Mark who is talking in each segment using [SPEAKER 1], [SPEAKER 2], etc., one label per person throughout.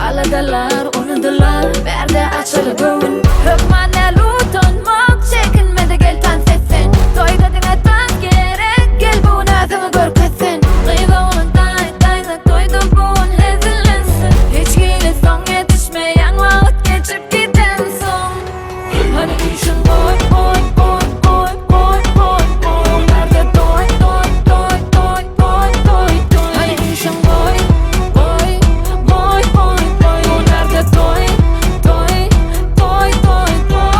[SPEAKER 1] Aladalar, unudular, berde açılı bugün. Hükmane lutonmak, çekinmede gel tan sesin. Toyda dinletmem gerek, gel bu nazımı gör kesin. Gıyba onun dayda, toyda bugün lezilensin. Hiç giyli son yetişmeyen vakit geçip giden son. Hani düşün boy, boy, boy, boy, boy, boy, boy. Nerede doy, doy, doy, doy, doy, doy, doy. Hani düşün boy, boy, boy, boy, boy. Nerede doy, doy, doy, doy, doy.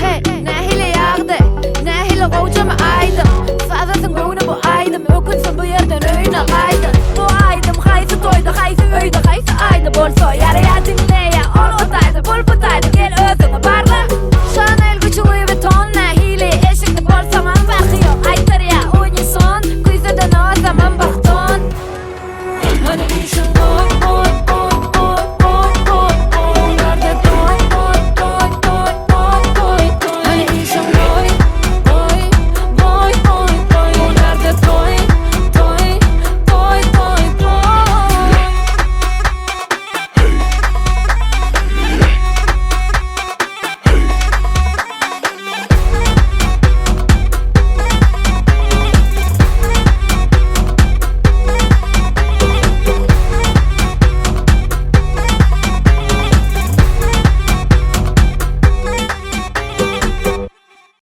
[SPEAKER 1] Hey, nehile yağdı, nehile kovucama aydım. Fazlasın bunu bu aydım, ökünsün bu yerden öyne kaydı. Bu aydım, haysı toydu, haysı öyde, haysı aydı. Bolso yaraya dinle.